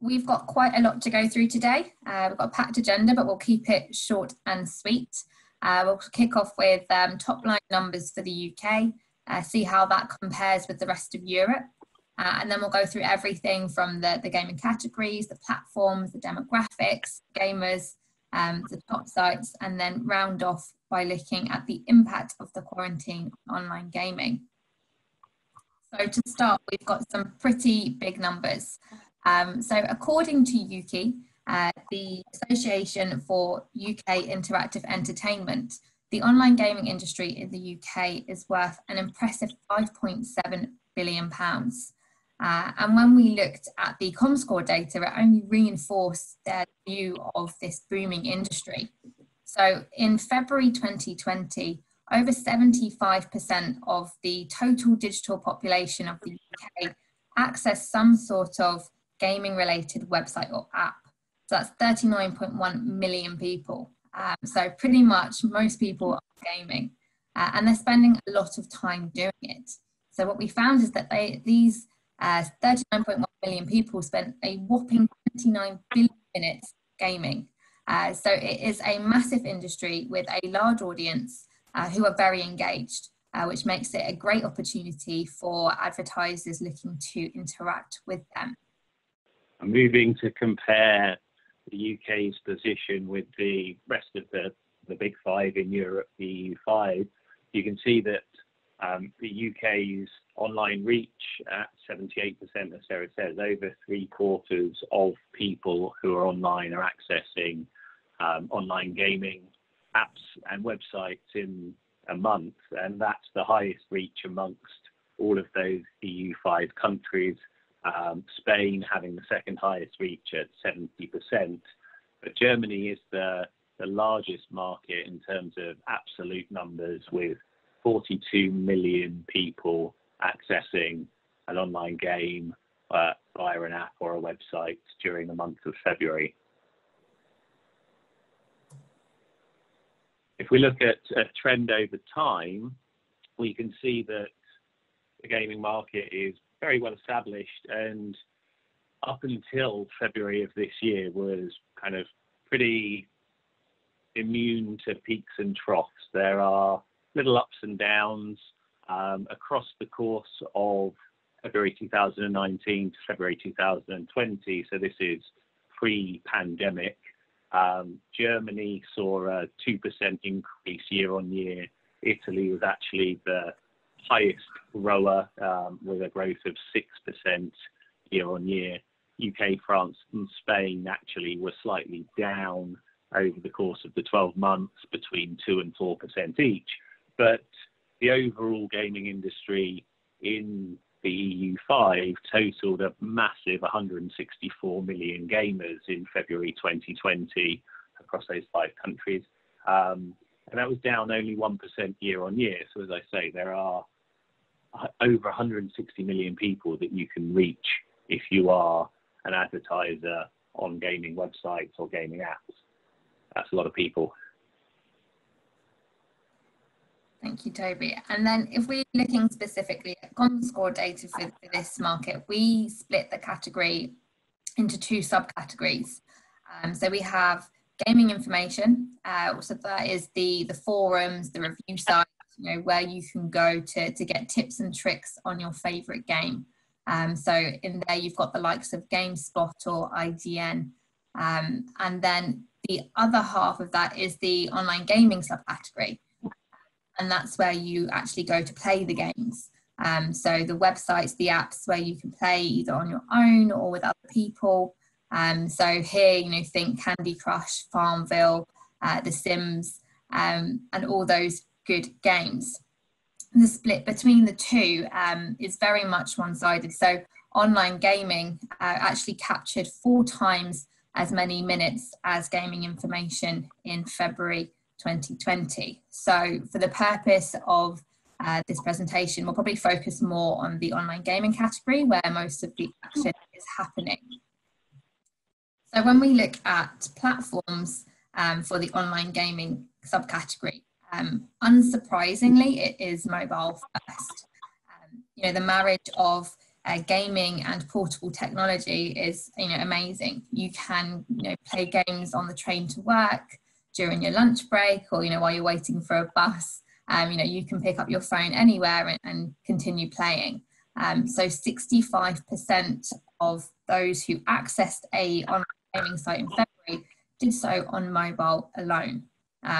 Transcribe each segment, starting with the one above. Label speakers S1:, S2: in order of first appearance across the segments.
S1: we've got quite a lot to go through today. We've got a packed agenda, but we'll keep it short and sweet. We'll kick off with top line numbers for the UK, see how that compares with the rest of Europe. And then we'll go through everything from the gaming categories, the platforms, the demographics, gamers, the top sites, and then round off by looking at the impact of the quarantine on online gaming. So to start, we've got some pretty big numbers. So according to UK, the Association for UK Interactive Entertainment, the online gaming industry in the UK is worth an impressive £5.7 billion. And when we looked at the Comscore data, it only reinforced their view of this booming industry. So in February 2020, over 75% of the total digital population of the UK accessed some sort of gaming related website or app. So that's 39.1 million people. So pretty much most people are gaming and they're spending a lot of time doing it. So what we found is that these 39.1 million people spent a whopping 29 billion minutes gaming. So it is a massive industry with a large audience who are very engaged, which makes it a great opportunity for advertisers looking to interact with them.
S2: Moving to compare the UK's position with the rest of the big five in Europe, the EU5, you can see that the UK's online reach at 78%, as Sarah says, over 3/4 of people who are online are accessing online gaming apps and websites in a month, and that's the highest reach amongst all of those EU5 countries. Spain having the second highest reach at 70%, but Germany is the largest market in terms of absolute numbers, with 42 million people accessing an online game via an app or a website during the month of February. If we look at a trend over time, we can see that the gaming market is very well established, and up until February of this year was kind of pretty immune to peaks and troughs. There are little ups and downs across the course of February 2019 to February 2020. So this is pre-pandemic. Germany saw a 2% increase year on year. Italy was actually the highest grower with a growth of 6% year on year. UK, France and Spain actually were slightly down over the course of the 12 months, between 2 and 4% each. But the overall gaming industry in the EU5 totaled a massive 164 million gamers in February 2020 across those 5 countries. And that was down only 1% year on year. So as I say, there are over 160 million people that you can reach if you are an advertiser on gaming websites or gaming apps. That's a lot of people.
S1: Thank you, Toby. And then if we're looking specifically at Comscore data for this market, we split the category into 2 subcategories. So we have gaming information, so that is the forums, the review sites, where you can go to get tips and tricks on your favorite game. So in there you've got the likes of GameSpot or IGN. And then the other half of that is the online gaming subcategory. And that's where you actually go to play the games. So the websites, the apps where you can play either on your own or with other people. So here, think Candy Crush, Farmville, The Sims, and all those good games. The split between the two is very much one-sided. So online gaming actually captured 4 times as many minutes as gaming information in February 2020. So for the purpose of this presentation, we'll probably focus more on the online gaming category, where most of the action is happening. So when we look at platforms for the online gaming subcategory, unsurprisingly, it is mobile first. The marriage of gaming and portable technology is, amazing. You can, play games on the train to work, during your lunch break, or, while you're waiting for a bus. You can pick up your phone anywhere and continue playing. So 65% of those who accessed a online gaming site in February did so on mobile alone.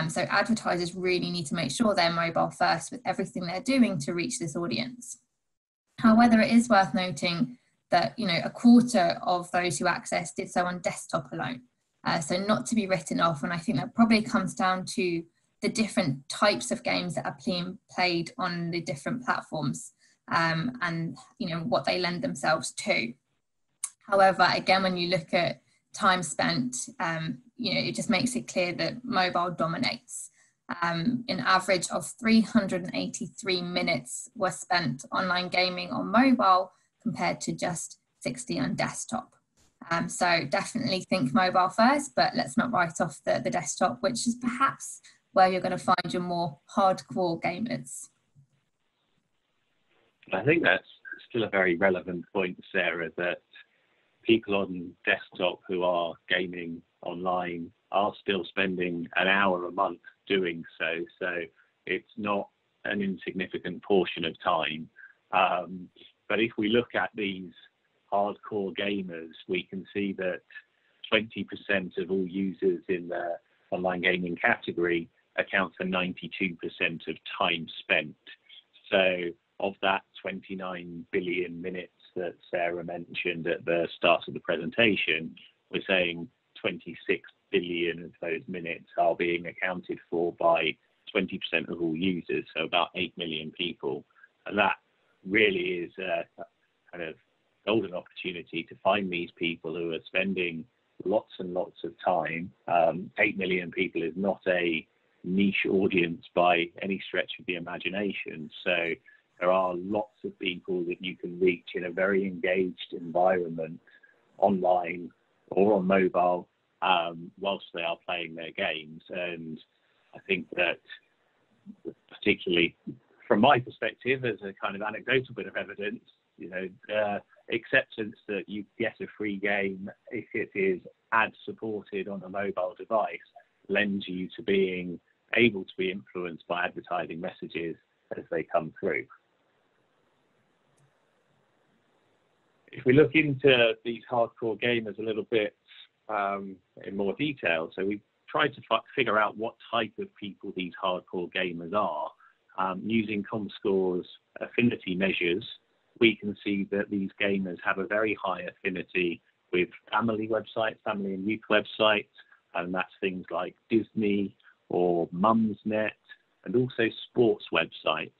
S1: So advertisers really need to make sure they're mobile first with everything they're doing to reach this audience. However, it is worth noting that, a quarter of those who accessed did so on desktop alone. So not to be written off. And I think that probably comes down to the different types of games that are being played on the different platforms, and, what they lend themselves to. However, again, when you look at time spent, it just makes it clear that mobile dominates. An average of 383 minutes were spent online gaming on mobile compared to just 60 on desktop. So definitely think mobile first, but let's not write off the desktop, which is perhaps where you're going to find your more hardcore gamers.
S2: I think that's still a very relevant point, Sarah, that people on desktop who are gaming online are still spending an hour a month doing so. So it's not an insignificant portion of time. But if we look at these hardcore gamers, we can see that 20% of all users in the online gaming category account for 92% of time spent. So of that 29 billion minutes that Sarah mentioned at the start of the presentation, we're saying 26 billion of those minutes are being accounted for by 20% of all users, so about 8 million people. And that really is a kind of golden opportunity to find these people who are spending lots and lots of time. 8 million people is not a niche audience by any stretch of the imagination. So there are lots of people that you can reach in a very engaged environment online or on mobile whilst they are playing their games. And I think that, particularly from my perspective, as a kind of anecdotal bit of evidence, acceptance that you get a free game if it is ad supported on a mobile device lends you to being able to be influenced by advertising messages as they come through. If we look into these hardcore gamers a little bit in more detail, so we tried to figure out what type of people these hardcore gamers are. Using Comscore's affinity measures, we can see that these gamers have a very high affinity with family websites, family and youth websites, and that's things like Disney or Mumsnet, and also sports websites.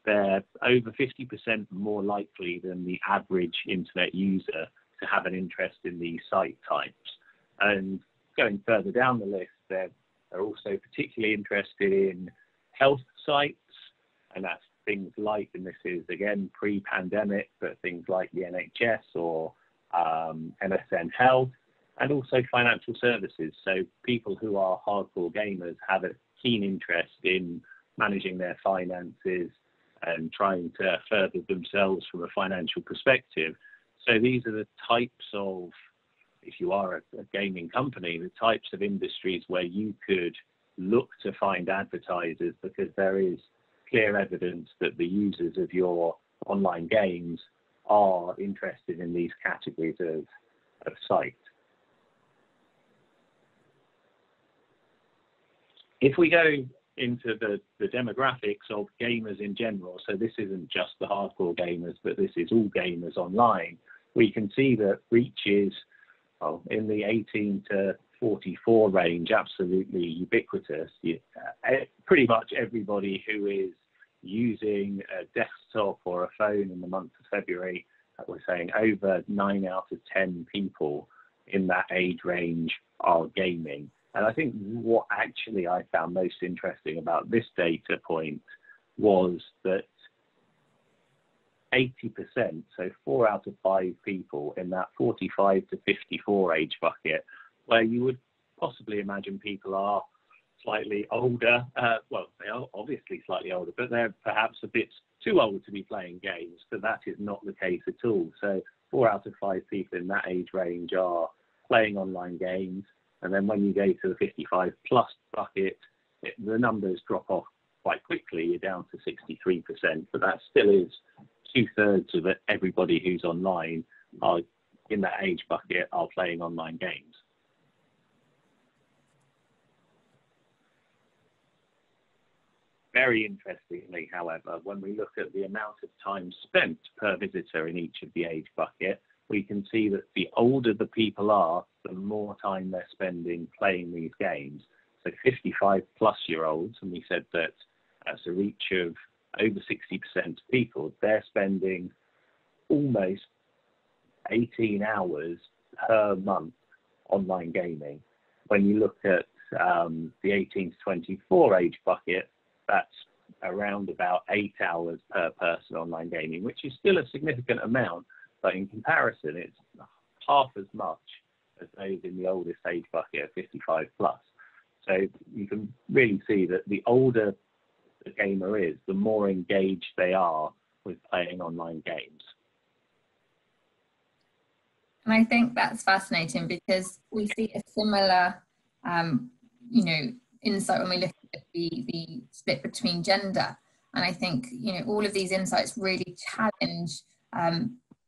S2: They're over 50% more likely than the average internet user to have an interest in these site types. And going further down the list, they're also particularly interested in health sites, and that's things like, and this is again pre-pandemic, but things like the NHS or MSN Health, and also financial services. So people who are hardcore gamers have a keen interest in managing their finances and trying to further themselves from a financial perspective. So these are the types of, if you are a gaming company, the types of industries where you could look to find advertisers, because there is clear evidence that the users of your online games are interested in these categories of site. If we go into the demographics of gamers in general, so this isn't just the hardcore gamers, but this is all gamers online, we can see that reach is in the 18 to 44 range, absolutely ubiquitous. Pretty much everybody who is using a desktop or a phone in the month of February, we're saying over 9 out of 10 people in that age range are gaming. And I think what actually I found most interesting about this data point was that 80%, so 4 out of 5 people in that 45 to 54 age bucket, where you would possibly imagine people are slightly older, well, they are obviously slightly older, but they're perhaps a bit too old to be playing games, but that is not the case at all. So 4 out of 5 people in that age range are playing online games. And then when you go to the 55 plus bucket, the numbers drop off quite quickly. You're down to 63%, but that still is 2/3 of everybody who's online are in that age bucket are playing online games. Very interestingly, however, when we look at the amount of time spent per visitor in each of the age bucket, we can see that the older the people are, the more time they're spending playing these games. So 55 plus year olds, and we said that that's a reach of over 60% of people, they're spending almost 18 hours per month online gaming. When you look at the 18 to 24 age bucket, that's around about 8 hours per person online gaming, which is still a significant amount, but in comparison, it's half as much as those in the oldest age bucket of 55 plus. So you can really see that the older the gamer is, the more engaged they are with playing online games.
S1: And I think that's fascinating because we see a similar, insight when we look at the split between gender. And I think, all of these insights really challenge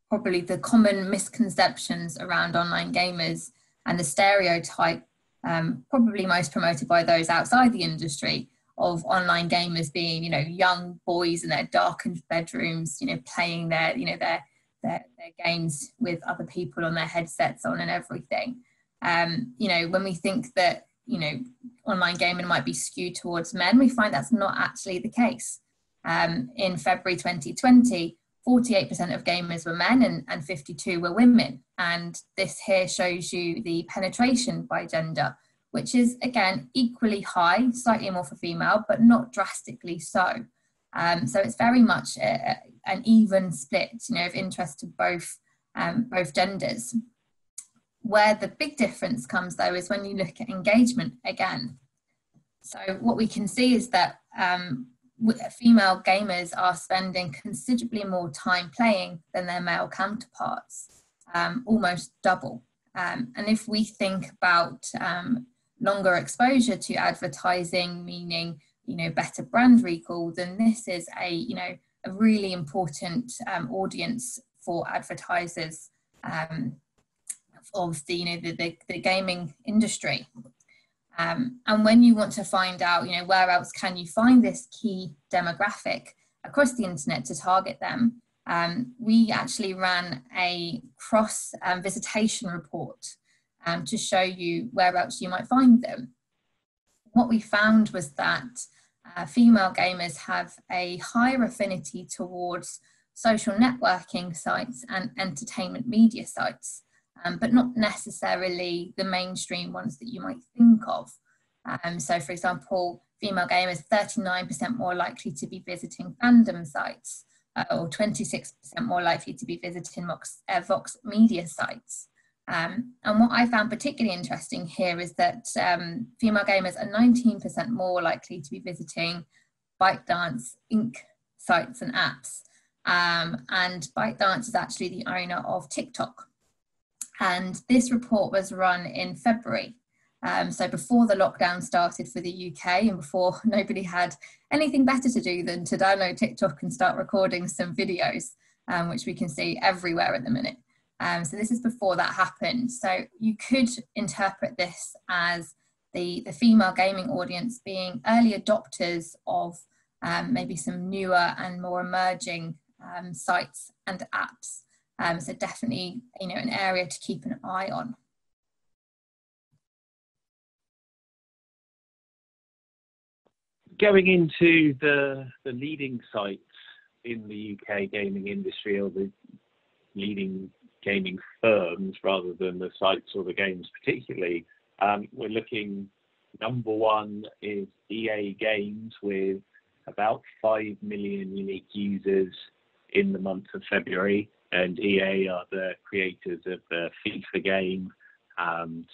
S1: probably the common misconceptions around online gamers and the stereotype, probably most promoted by those outside the industry, of online gamers being, young boys in their darkened bedrooms, playing their games with other people on their headsets on and everything. When we think that, online gaming might be skewed towards men, we find that's not actually the case. In February 2020, 48% of gamers were men and 52 were women. And this here shows you the penetration by gender, which is, again, equally high, slightly more for female, but not drastically so. So it's very much an even split, of interest to both genders. Where the big difference comes, though, is when you look at engagement again. So what we can see is that female gamers are spending considerably more time playing than their male counterparts, almost double. And if we think about longer exposure to advertising, meaning, better brand recall, then this is a really important audience for advertisers of the gaming industry. And when you want to find out, where else can you find this key demographic across the internet to target them, we actually ran a cross visitation report to show you where else you might find them. What we found was that female gamers have a higher affinity towards social networking sites and entertainment media sites, but not necessarily the mainstream ones that you might think of. So, for example, female gamers 39% more likely to be visiting fandom sites, or 26% more likely to be visiting Vox media sites. And what I found particularly interesting here is that female gamers are 19% more likely to be visiting ByteDance Inc. sites and apps. And ByteDance is actually the owner of TikTok. And this report was run in February. So before the lockdown started for the UK and before nobody had anything better to do than to download TikTok and start recording some videos, which we can see everywhere at the minute. So this is before that happened. So you could interpret this as the female gaming audience being early adopters of maybe some newer and more emerging sites and apps. So definitely, an area to keep an eye on.
S2: Going into the leading sites in the UK gaming industry, or the leading gaming firms rather than the sites or the games particularly, we're looking, number one is EA Games with about 5 million unique users in the month of February, and EA are the creators of the FIFA game,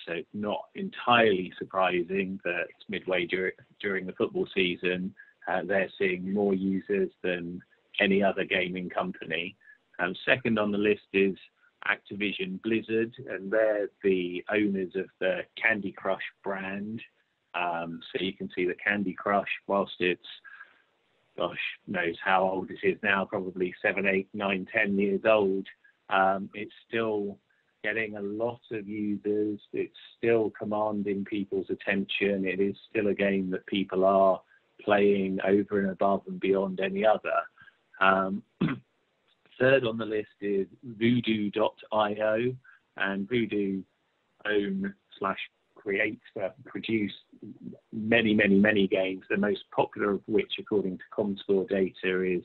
S2: so not entirely surprising that midway during the football season they're seeing more users than any other gaming company. Second on the list is Activision Blizzard, and they're the owners of the Candy Crush brand. So you can see that Candy Crush, whilst it's, gosh, knows how old it is now, probably 7, 8, 9, 10 years old, it's still getting a lot of users. It's still commanding people's attention. It is still a game that people are playing over and above and beyond any other. Third on the list is Voodoo.io, and Voodoo own / produce many games, the most popular of which, according to Comscore data, is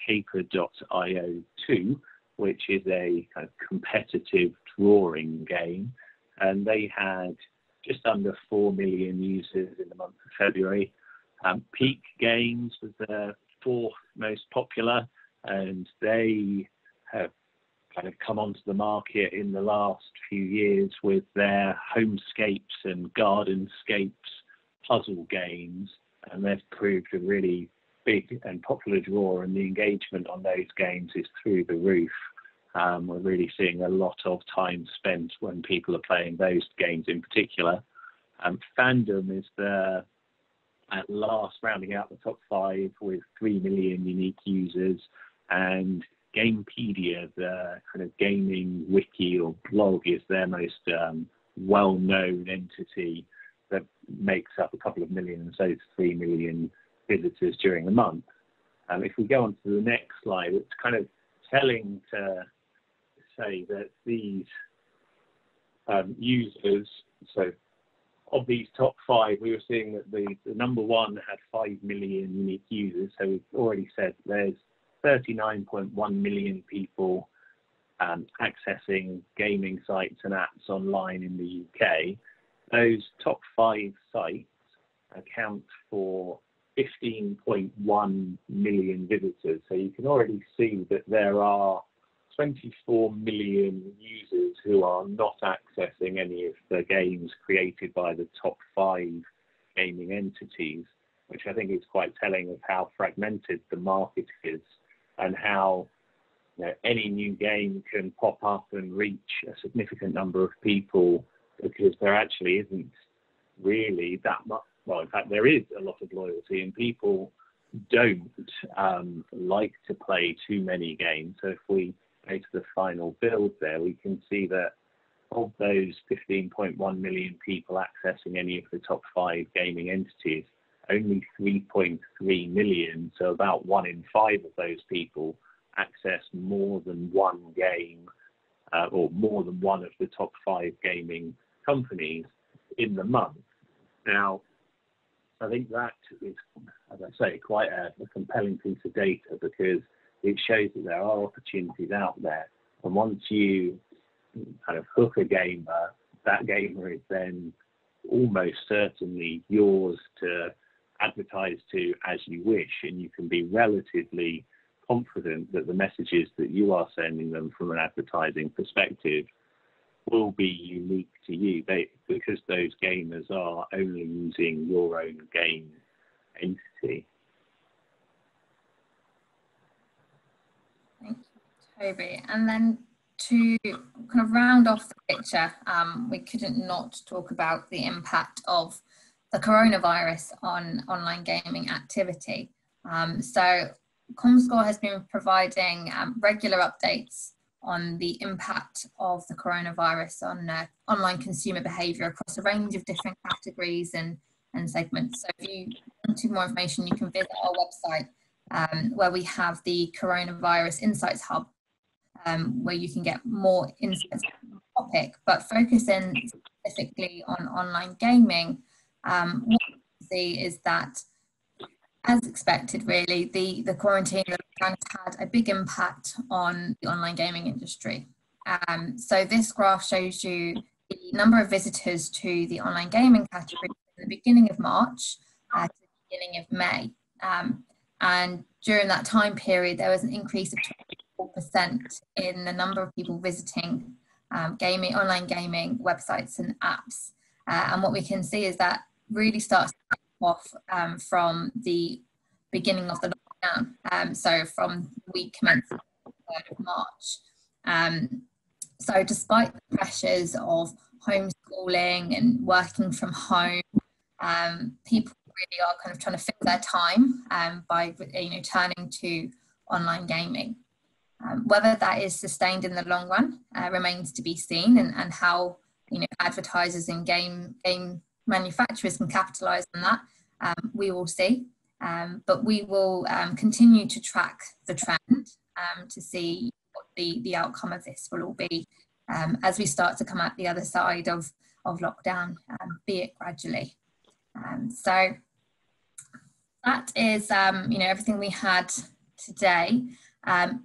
S2: Paper.io 2, which is a kind of competitive drawing game, and they had just under 4 million users in the month of February. Peak Games was the fourth most popular, and they have kind of come onto the market in the last few years with their Homescapes and Gardenscapes puzzle games, and they've proved a really big and popular draw, and the engagement on those games is through the roof. We're really seeing a lot of time spent when people are playing those games in particular. Fandom is at last rounding out the top 5 with 3 million unique users, and Gamepedia, the kind of gaming wiki or blog, is their most well-known entity that makes up a couple of million, so it's 3 million visitors during the month. If we go on to the next slide, it's kind of telling to say that these users, so of these top 5, we were seeing that the number 1 had 5 million unique users. So we've already said there's 39.1 million people accessing gaming sites and apps online in the UK. Those top 5 sites account for 15.1 million visitors. So you can already see that there are 24 million users who are not accessing any of the games created by the top 5 gaming entities, which I think is quite telling of how fragmented the market is, and how, you know, any new game can pop up and reach a significant number of people, because there actually isn't really that much. Well, in fact, there is a lot of loyalty, and people don't like to play too many games. So if we go to the final build there, we can see that of those 15.1 million people accessing any of the top 5 gaming entities, only 3.3 million, so about 1 in 5 of those people, access more than one game or more than one of the top 5 gaming companies in the month. Now, I think that is, as I say, quite a compelling piece of data, because it shows that there are opportunities out there. And once you kind of hook a gamer, that gamer is then almost certainly yours to advertise to as you wish, and you can be relatively confident that the messages that you are sending them from an advertising perspective will be unique to you, because those gamers are only using your own game entity.
S1: Thank you, Toby. And then to kind of round off the picture, we couldn't not talk about the impact of the coronavirus on online gaming activity. So Comscore has been providing regular updates on the impact of the coronavirus on online consumer behaviour across a range of different categories and segments. So if you want more information, you can visit our website where we have the Coronavirus Insights Hub, where you can get more insights on the topic, but focusing specifically on online gaming. What we see is that, as expected, really, the quarantine has had a big impact on the online gaming industry. So this graph shows you the number of visitors to the online gaming category in the beginning of March to the beginning of May. And during that time period, there was an increase of 24% in the number of people visiting online gaming websites and apps. And what we can see is that really starts off from the beginning of the lockdown. So from the week commencing the 3rd of March. So despite the pressures of homeschooling and working from home, people really are kind of trying to fill their time by turning to online gaming. Whether that is sustained in the long run remains to be seen, and how advertisers and game manufacturers can capitalize on that, we will see. But we will continue to track the trend to see what the outcome of this will all be as we start to come out the other side of lockdown, be it gradually. So that is everything we had today.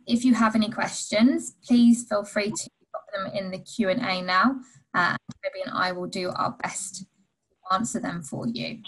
S1: If you have any questions, please feel free to put them in the Q&A now. Toby and I will do our best to answer them for you.